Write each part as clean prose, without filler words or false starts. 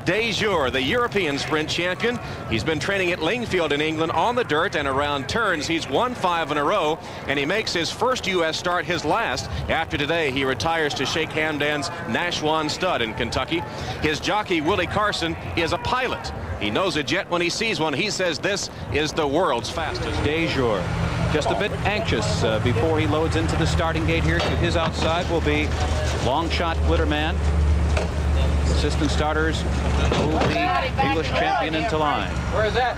Dayjur, the European sprint champion. He's been training at Lingfield in England on the dirt and around turns. He's won 5 in a row, and he makes his first U.S. start his last. After today, he retires to shake Hamdan's Nashwan stud in Kentucky. His jockey, Willie Carson, is a pilot. He knows a jet when he sees one. He says this is the world's fastest. Dayjur just a bit anxious before he loads into the starting gate here. To his outside will be long shot Glitterman. Assistant starters move the English champion into line. Where is that?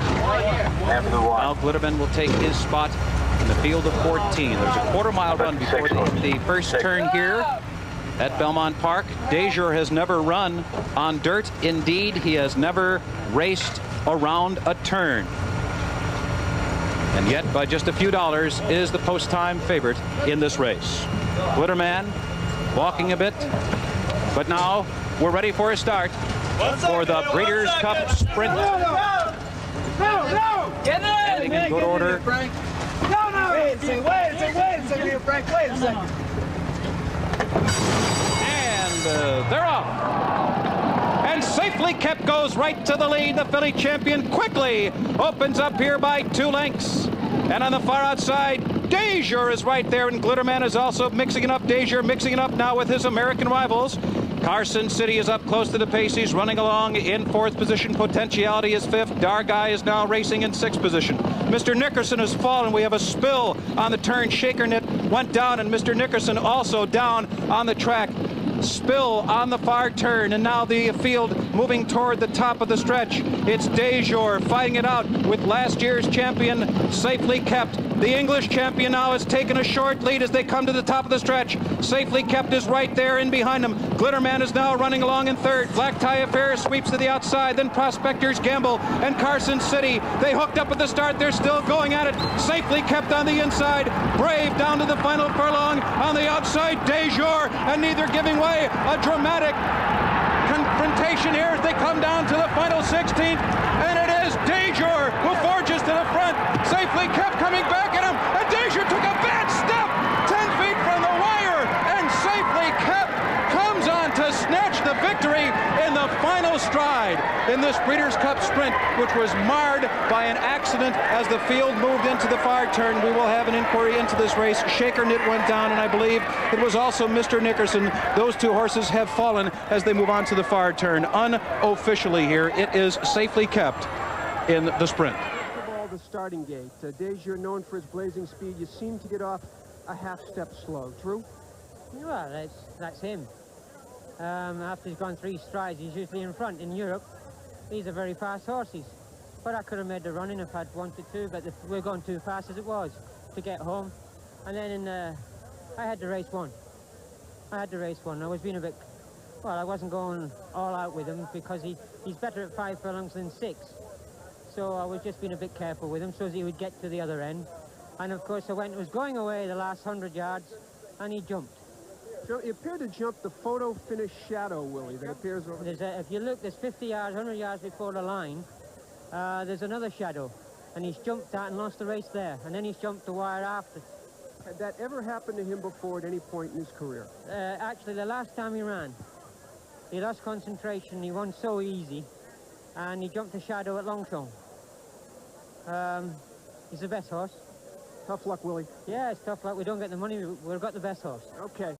Now Glitterman will take his spot in the field of 14. There's a quarter-mile run before the first turn here at Belmont Park. Dayjur has never run on dirt. Indeed, he has never raced around a turn. And yet, by just a few dollars, is the post-time favorite in this race. Glitterman walking a bit, but now we're ready for a start for the Breeders' Cup Sprint. Get in! Ending in good order. Wait a second, Frank. Wait a second. And they're off. And Safely Kept goes right to the lead. The filly champion quickly opens up here by 2 lengths. And on the far outside, Dayjur is right there, and Glitterman is also mixing it up. Dayjur mixing it up now with his American rivals. Carson City is up close to the pace. He's running along in 4th position. Potentiality is 5th. Dargai is now racing in 6th position. Mr. Nickerson has fallen. We have a spill on the turn. Shakernit went down, and Mr. Nickerson also down on the track. Spill on the far turn, and now the field moving toward the top of the stretch. It's Dayjur fighting it out with last year's champion Safely Kept. The English champion now has taken a short lead as they come to the top of the stretch. Safely Kept is right there in behind him. Glitterman is now running along in 3rd. Black Tie Affair sweeps to the outside. Then Prospectors Gamble and Carson City. They hooked up at the start. They're still going at it. Safely Kept on the inside. Brave down to the final furlong. On the outside, Dayjur, and neither giving way. A dramatic confrontation here as they come down to the final 16th. And it is Dayjur who forges to the front. Safely Kept coming back at him. And Dayjur took a bad step 10 feet from the wire. And Safely Kept comes on to snatch the victory in the final stride in this Breeders' Cup Sprint, which was marred by an accident as the field moved into the far turn. We will have an inquiry into this race. Shakernit went down, and I believe it was also Mr. Nickerson. Those 2 horses have fallen as they move on to the far turn. Unofficially here, it is Safely Kept in the sprint. The starting gate. Dayjur, known for his blazing speed, you seem to get off a half step slow. True? Well, that's him. After he's gone 3 strides, he's usually in front. In Europe, these are very fast horses. But I could have made the running if I'd wanted to, but we're going too fast as it was to get home. And then I had to race one. I was being a bit, well, I wasn't going all out with him because he's better at 5 furlongs than 6. So I was just being a bit careful with him so he would get to the other end. And of course I was going away the last 100 yards, and he jumped. So he appeared to jump the photo finish shadow, Willie, that appears over... If you look, there's 50 yards, 100 yards before the line. There's another shadow, and he's jumped that and lost the race there. And then he's jumped the wire after. Had that ever happened to him before at any point in his career? Actually, the last time he ran, he lost concentration. He won so easy, and he jumped the shadow at Longchamp. He's the best horse. Tough luck, Willie. Yeah, it's tough luck. We don't get the money. We've got the best horse. Okay.